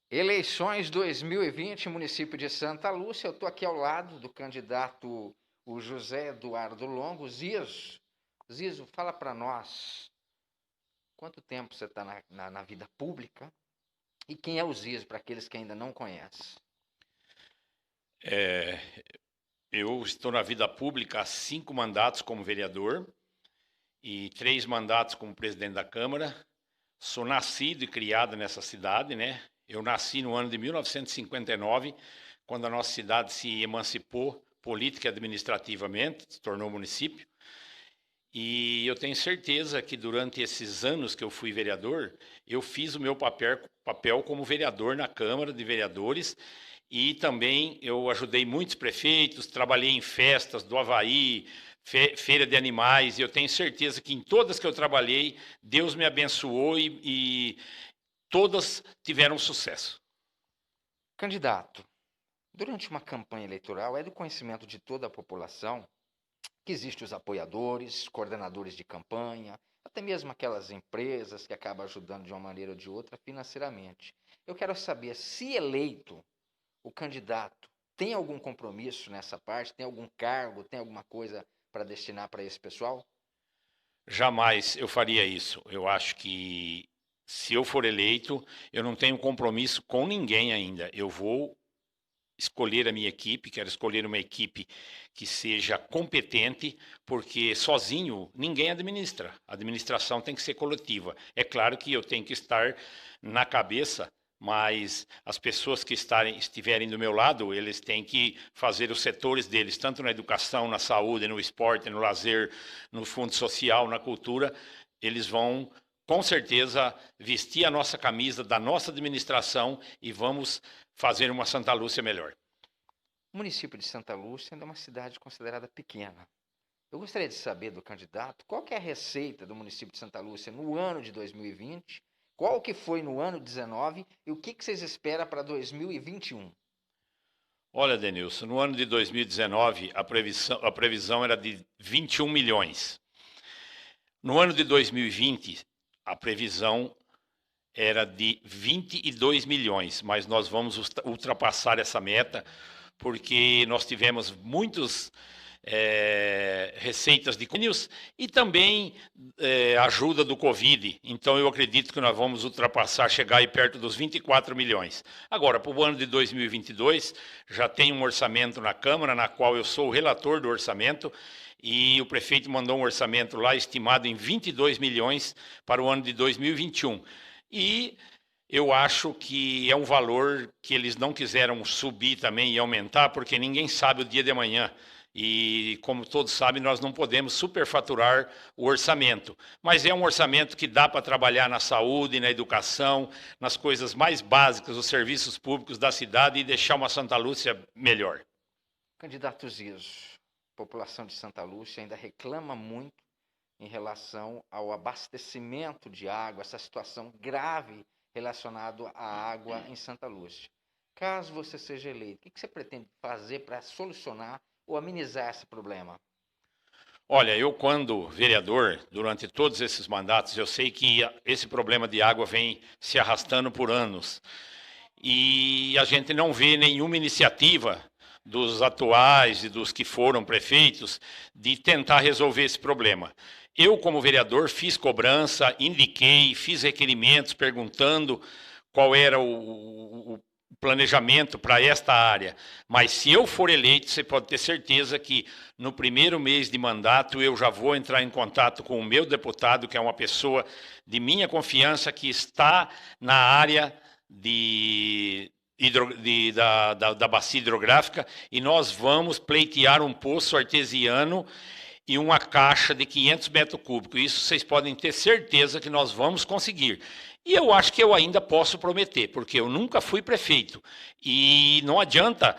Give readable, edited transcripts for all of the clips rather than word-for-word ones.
Eleições 2020, município de Santa Lúcia. Eu estou aqui ao lado do candidato o José Eduardo Longo. Zizo, Zizo, fala para nós, quanto tempo você está na vida pública e quem é o Zizo, para aqueles que ainda não conhecem? Eu estou na vida pública há 5 mandatos como vereador e 3 mandatos como presidente da Câmara. Sou nascido e criado nessa cidade, né? Eu nasci no ano de 1959, quando a nossa cidade se emancipou política e administrativamente, se tornou município. E eu tenho certeza que durante esses anos que eu fui vereador, eu fiz o meu papel como vereador na Câmara de Vereadores e também eu ajudei muitos prefeitos, trabalhei em festas do Havaí, feira de animais, e eu tenho certeza que em todas que eu trabalhei, Deus me abençoou e todas tiveram sucesso. Candidato, durante uma campanha eleitoral é do conhecimento de toda a população que existem os apoiadores, coordenadores de campanha, até mesmo aquelas empresas que acabam ajudando de uma maneira ou de outra financeiramente. Eu quero saber se eleito o candidato tem algum compromisso nessa parte, tem algum cargo, tem alguma coisa para destinar para esse pessoal? Jamais eu faria isso. Eu acho que se eu for eleito, eu não tenho compromisso com ninguém ainda. Eu vou escolher a minha equipe, quero escolher uma equipe que seja competente, porque sozinho ninguém administra. A administração tem que ser coletiva. É claro que eu tenho que estar na cabeça, mas as pessoas que estiverem do meu lado, eles têm que fazer os setores deles, tanto na educação, na saúde, no esporte, no lazer, no fundo social, na cultura, eles vão com certeza vestir a nossa camisa da nossa administração e vamos fazer uma Santa Lúcia melhor. O município de Santa Lúcia ainda é uma cidade considerada pequena. Eu gostaria de saber do candidato qual que é a receita do município de Santa Lúcia no ano de 2020, qual que foi no ano 19 e o que vocês esperam para 2021. Olha, Denilson, no ano de 2019 a previsão era de 21 milhões. No ano de 2020 a previsão era de 22 milhões, mas nós vamos ultrapassar essa meta porque nós tivemos muitos receitas de convênios e também ajuda do Covid. Então eu acredito que nós vamos ultrapassar, chegar aí perto dos 24 milhões. Agora, para o ano de 2022, já tem um orçamento na Câmara, na qual eu sou o relator do orçamento, e o prefeito mandou um orçamento lá estimado em 22 milhões para o ano de 2021. E eu acho que é um valor que eles não quiseram subir também e aumentar, porque ninguém sabe o dia de amanhã. E, como todos sabem, nós não podemos superfaturar o orçamento. Mas é um orçamento que dá para trabalhar na saúde, na educação, nas coisas mais básicas, os serviços públicos da cidade e deixar uma Santa Lúcia melhor. Candidato Zizo, a população de Santa Lúcia ainda reclama muito em relação ao abastecimento de água, essa situação grave relacionada à água em Santa Lúcia. Caso você seja eleito, o que você pretende fazer para solucionar ou amenizar esse problema? Olha, eu quando vereador, durante todos esses mandatos, eu sei que esse problema de água vem se arrastando por anos. E a gente não vê nenhuma iniciativa dos atuais e dos que foram prefeitos de tentar resolver esse problema. Eu, como vereador, fiz cobrança, indiquei, fiz requerimentos perguntando qual era o planejamento para esta área. Mas se eu for eleito, você pode ter certeza que no primeiro mês de mandato eu já vou entrar em contato com o meu deputado, que é uma pessoa de minha confiança, que está na área da bacia hidrográfica, e nós vamos pleitear um poço artesiano e uma caixa de 500 metros cúbicos. Isso vocês podem ter certeza que nós vamos conseguir. E eu acho que eu ainda posso prometer, porque eu nunca fui prefeito. E não adianta,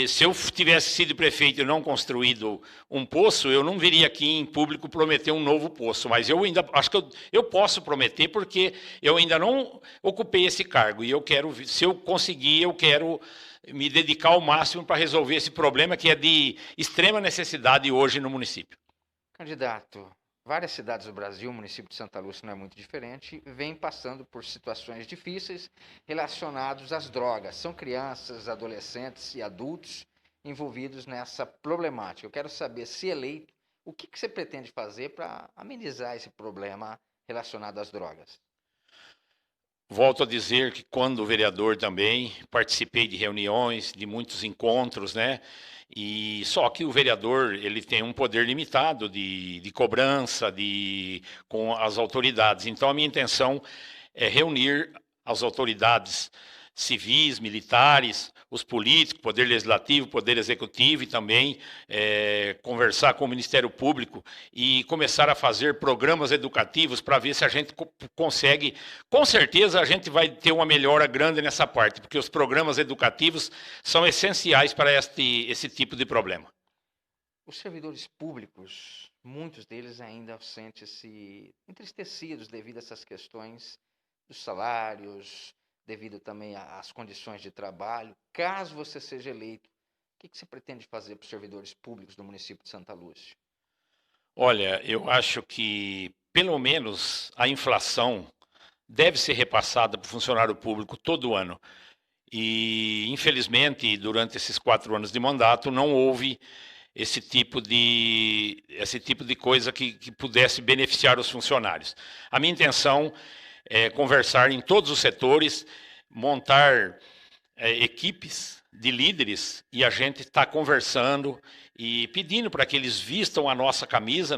se eu tivesse sido prefeito e não construído um poço, eu não viria aqui em público prometer um novo poço. Mas eu ainda acho que eu posso prometer, porque eu ainda não ocupei esse cargo. E eu quero, se eu conseguir, eu quero me dedicar ao máximo para resolver esse problema que é de extrema necessidade hoje no município. Candidato, várias cidades do Brasil, o município de Santa Lúcia não é muito diferente, vem passando por situações difíceis relacionadas às drogas. São crianças, adolescentes e adultos envolvidos nessa problemática. Eu quero saber, se eleito, o que você pretende fazer para amenizar esse problema relacionado às drogas? Volto a dizer que quando vereador também participei de reuniões, de muitos encontros, né? E só que o vereador ele tem um poder limitado de cobrança com as autoridades. Então a minha intenção é reunir as autoridades civis, militares, os políticos, poder legislativo, poder executivo e também conversar com o Ministério Público e começar a fazer programas educativos para ver se a gente consegue. Com certeza a gente vai ter uma melhora grande nessa parte, porque os programas educativos são essenciais para esse tipo de problema. Os servidores públicos, muitos deles ainda sentem-se entristecidos devido a essas questões dos salários, devido também às condições de trabalho. Caso você seja eleito, o que você pretende fazer para os servidores públicos do município de Santa Lúcia? Olha, eu acho que, pelo menos, a inflação deve ser repassada para o funcionário público todo ano. E, infelizmente, durante esses 4 anos de mandato, não houve esse tipo de coisa que pudesse beneficiar os funcionários. A minha intenção conversar em todos os setores, montar equipes de líderes e a gente está conversando e pedindo para que eles vistam a nossa camisa,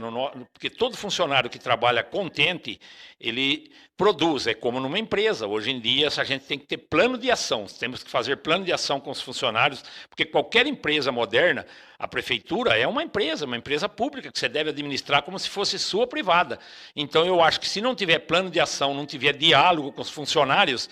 porque todo funcionário que trabalha contente, ele produz, é como numa empresa. Hoje em dia, a gente tem que ter plano de ação, temos que fazer plano de ação com os funcionários, porque qualquer empresa moderna, a prefeitura é uma empresa pública, que você deve administrar como se fosse sua privada. Então, eu acho que se não tiver plano de ação, não tiver diálogo com os funcionários.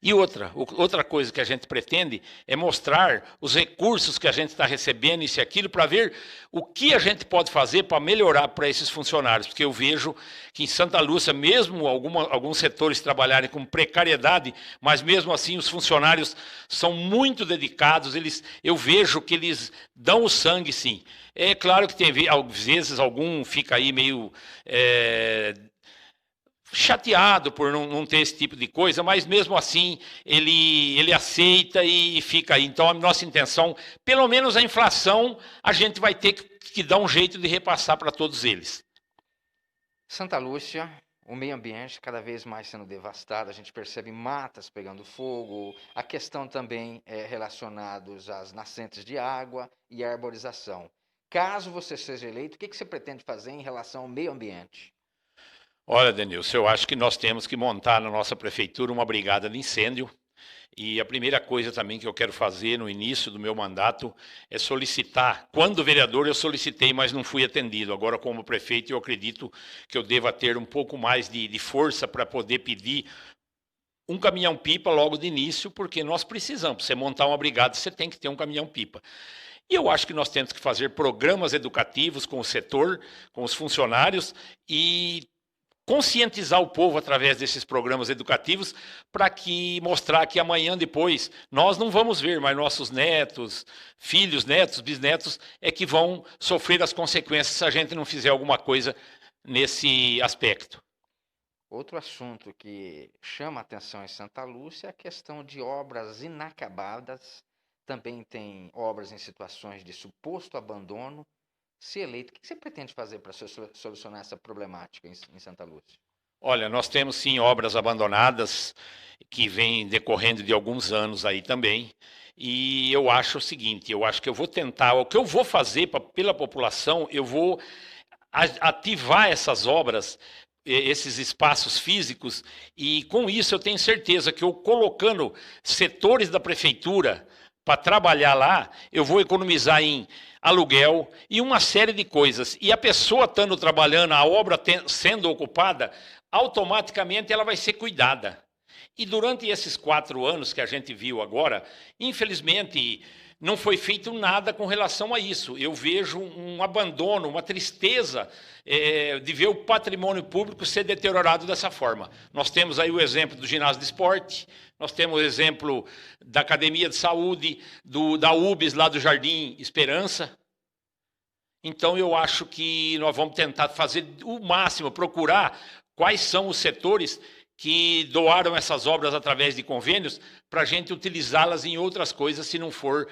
E outra coisa que a gente pretende é mostrar os recursos que a gente está recebendo, isso e aquilo, para ver o que a gente pode fazer para melhorar para esses funcionários. Porque eu vejo que em Santa Lúcia, mesmo alguns setores trabalharem com precariedade, mas mesmo assim os funcionários são muito dedicados, eu vejo que eles dão o sangue, sim. É claro que tem, às vezes, algum fica aí meio chateado por não ter esse tipo de coisa, mas mesmo assim ele aceita e fica aí. Então a nossa intenção, pelo menos a inflação, a gente vai ter que dar um jeito de repassar para todos eles. Santa Lúcia, o meio ambiente cada vez mais sendo devastado, a gente percebe matas pegando fogo, a questão também é relacionada às nascentes de água e a arborização. Caso você seja eleito, o que você pretende fazer em relação ao meio ambiente? Olha, Denilson, eu acho que nós temos que montar na nossa prefeitura uma brigada de incêndio. E a primeira coisa também que eu quero fazer no início do meu mandato é solicitar. Quando vereador eu solicitei, mas não fui atendido. Agora, como prefeito, eu acredito que eu deva ter um pouco mais de força para poder pedir um caminhão-pipa logo de início, porque nós precisamos. Para você montar uma brigada, você tem que ter um caminhão-pipa. E eu acho que nós temos que fazer programas educativos com o setor, com os funcionários e conscientizar o povo através desses programas educativos para que mostrar que amanhã depois nós não vamos ver, mas nossos netos, filhos, netos, bisnetos é que vão sofrer as consequências se a gente não fizer alguma coisa nesse aspecto. Outro assunto que chama a atenção em Santa Lúcia é a questão de obras inacabadas. Também tem obras em situações de suposto abandono. Se eleito, o que você pretende fazer para solucionar essa problemática em Santa Lúcia? Olha, nós temos sim obras abandonadas que vêm decorrendo de alguns anos aí também. E eu acho o seguinte, eu acho que eu vou tentar, o que eu vou fazer pela população, eu vou ativar essas obras, esses espaços físicos, e com isso eu tenho certeza que eu colocando setores da prefeitura para trabalhar lá, eu vou economizar em aluguel e uma série de coisas. E a pessoa estando trabalhando, a obra sendo ocupada, automaticamente ela vai ser cuidada. E durante esses 4 anos que a gente viu agora, infelizmente, não foi feito nada com relação a isso. Eu vejo um abandono, uma tristeza de ver o patrimônio público ser deteriorado dessa forma. Nós temos aí o exemplo do ginásio de esporte, nós temos o exemplo da Academia de Saúde, da UBS lá do Jardim Esperança. Então, eu acho que nós vamos tentar fazer o máximo, procurar quais são os setores que doaram essas obras através de convênios para a gente utilizá-las em outras coisas, se não for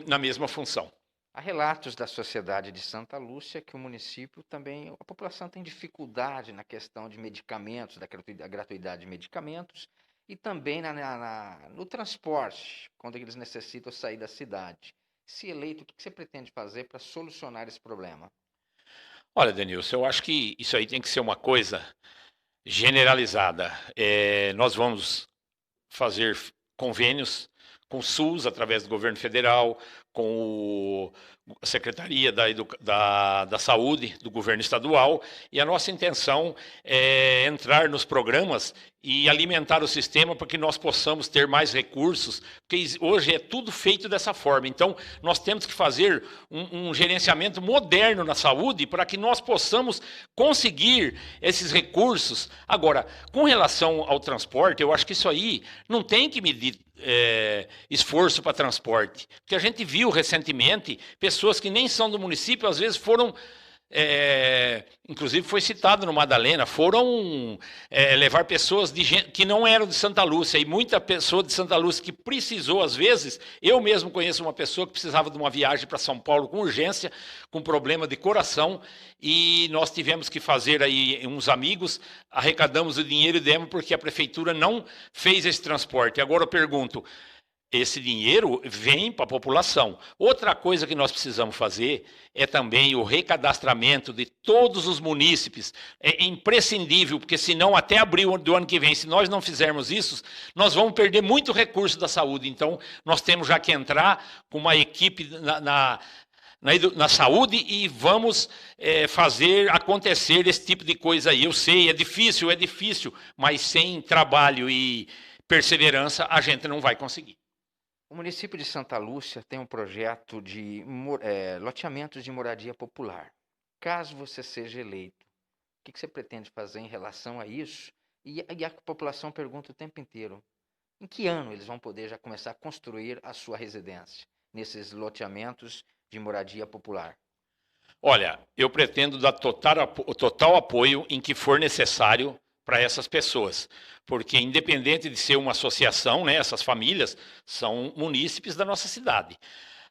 na mesma função. Há relatos da sociedade de Santa Lúcia que o município também, a população tem dificuldade na questão de medicamentos, da gratuidade de medicamentos e também no transporte, quando eles necessitam sair da cidade. Se eleito, o que você pretende fazer para solucionar esse problema? Olha, Denilson, eu acho que isso aí tem que ser uma coisa generalizada. Nós vamos fazer convênios com o SUS, através do governo federal, com a Secretaria da Saúde do governo estadual, e a nossa intenção é entrar nos programas e alimentar o sistema para que nós possamos ter mais recursos, porque hoje é tudo feito dessa forma. Então, nós temos que fazer um gerenciamento moderno na saúde para que nós possamos conseguir esses recursos. Agora, com relação ao transporte, eu acho que isso aí não tem que medir esforço para transporte, porque a gente viu recentemente pessoas que nem são do município, às vezes foram, inclusive foi citado no Madalena, foram levar pessoas que não eram de Santa Lúcia, e muita pessoa de Santa Lúcia que precisou, às vezes, eu mesmo conheço uma pessoa que precisava de uma viagem para São Paulo com urgência, com problema de coração, e nós tivemos que fazer aí uns amigos, arrecadamos o dinheiro e demos porque a prefeitura não fez esse transporte. Agora eu pergunto, esse dinheiro vem para a população. Outra coisa que nós precisamos fazer é também o recadastramento de todos os munícipes. É imprescindível, porque senão até abril do ano que vem, se nós não fizermos isso, nós vamos perder muito recurso da saúde. Então, nós temos já que entrar com uma equipe na saúde e vamos fazer acontecer esse tipo de coisa aí. Eu sei, é difícil, mas sem trabalho e perseverança a gente não vai conseguir. O município de Santa Lúcia tem um projeto de loteamentos de moradia popular. Caso você seja eleito, o que você pretende fazer em relação a isso? E a população pergunta o tempo inteiro, em que ano eles vão poder já começar a construir a sua residência nesses loteamentos de moradia popular? Olha, eu pretendo dar total apoio em que for necessário para essas pessoas, porque independente de ser uma associação, né, essas famílias são munícipes da nossa cidade.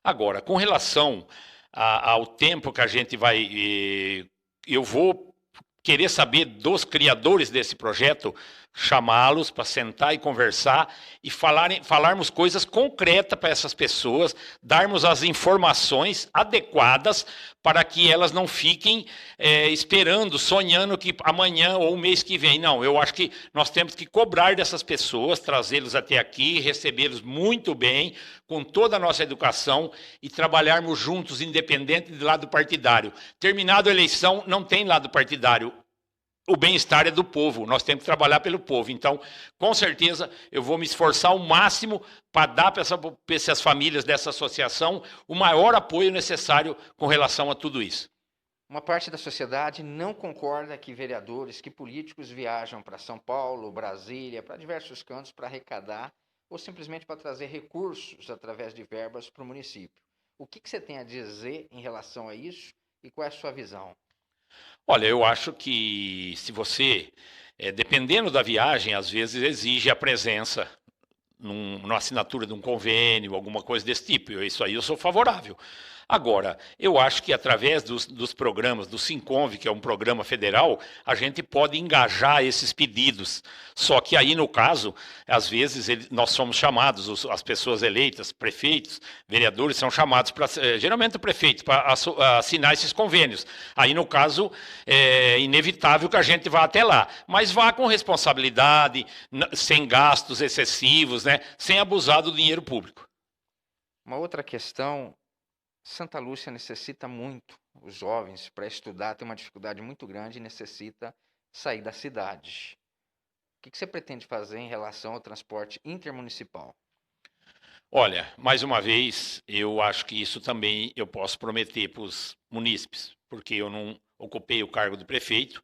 Agora, com relação ao tempo que a gente vai, eu vou querer saber dos criadores desse projeto, chamá-los para sentar e conversar e falarmos coisas concretas para essas pessoas, darmos as informações adequadas para que elas não fiquem esperando, sonhando que amanhã ou o mês que vem. Não, eu acho que nós temos que cobrar dessas pessoas, trazê-los até aqui, recebê-los muito bem, com toda a nossa educação e trabalharmos juntos, independente do lado partidário. Terminado a eleição, não tem lado partidário. O bem-estar é do povo, nós temos que trabalhar pelo povo. Então, com certeza, eu vou me esforçar ao máximo para dar para essas famílias dessa associação o maior apoio necessário com relação a tudo isso. Uma parte da sociedade não concorda que vereadores, que políticos viajam para São Paulo, Brasília, para diversos cantos para arrecadar ou simplesmente para trazer recursos através de verbas para o município. O que você tem a dizer em relação a isso e qual é a sua visão? Olha, eu acho que se você, dependendo da viagem, às vezes exige a presença numa assinatura de um convênio, alguma coisa desse tipo. Isso aí eu sou favorável. Agora, eu acho que através dos programas, do Sinconv, que é um programa federal, a gente pode engajar esses pedidos. Só que aí, no caso, às vezes nós somos chamados, as pessoas eleitas, prefeitos, vereadores, são chamados, geralmente o prefeito, para assinar esses convênios. Aí, no caso, é inevitável que a gente vá até lá. Mas vá com responsabilidade, sem gastos excessivos, né, sem abusar do dinheiro público. Uma outra questão, Santa Lúcia necessita muito, os jovens, para estudar, tem uma dificuldade muito grande e necessita sair da cidade. O que você pretende fazer em relação ao transporte intermunicipal? Olha, mais uma vez, eu acho que isso também eu posso prometer para os munícipes, porque eu não ocupei o cargo de prefeito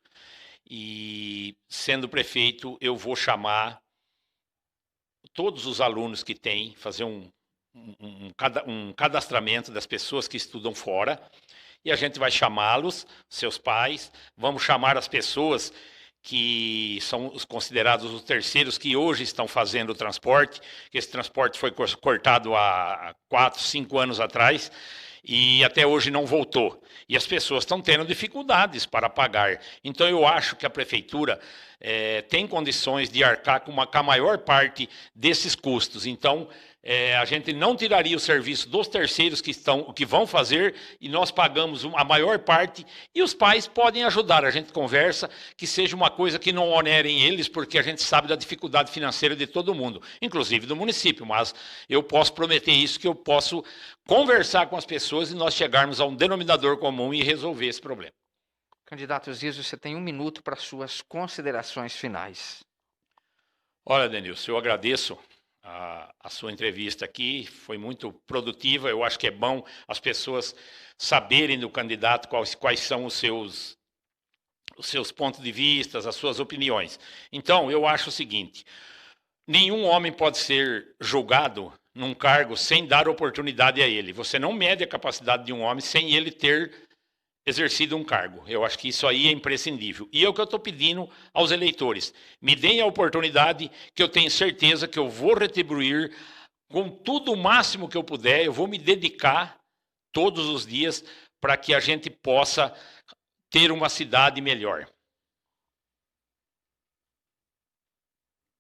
e, sendo prefeito, eu vou chamar todos os alunos que têm, fazer um cadastramento das pessoas que estudam fora e a gente vai chamá-los, seus pais, vamos chamar as pessoas que são os considerados os terceiros que hoje estão fazendo o transporte, que esse transporte foi cortado há 4, 5 anos atrás, e até hoje não voltou. E as pessoas estão tendo dificuldades para pagar. Então, eu acho que a prefeitura tem condições de arcar com a maior parte desses custos. Então, a gente não tiraria o serviço dos terceiros que vão fazer, e nós pagamos a maior parte, e os pais podem ajudar. A gente conversa que seja uma coisa que não onerem eles, porque a gente sabe da dificuldade financeira de todo mundo, inclusive do município, mas eu posso prometer isso, que eu posso conversar com as pessoas e nós chegarmos a um denominador comum e resolver esse problema. Candidato Zizo, você tem 1 minuto para suas considerações finais. Olha, Denilson, eu agradeço a sua entrevista aqui, foi muito produtiva. Eu acho que é bom as pessoas saberem do candidato quais são os seus pontos de vista, as suas opiniões. Então, eu acho o seguinte: nenhum homem pode ser julgado num cargo sem dar oportunidade a ele. Você não mede a capacidade de um homem sem ele ter exercido um cargo. Eu acho que isso aí é imprescindível. E é o que eu estou pedindo aos eleitores: me deem a oportunidade, que eu tenho certeza que eu vou retribuir com tudo o máximo que eu puder. Eu vou me dedicar todos os dias para que a gente possa ter uma cidade melhor.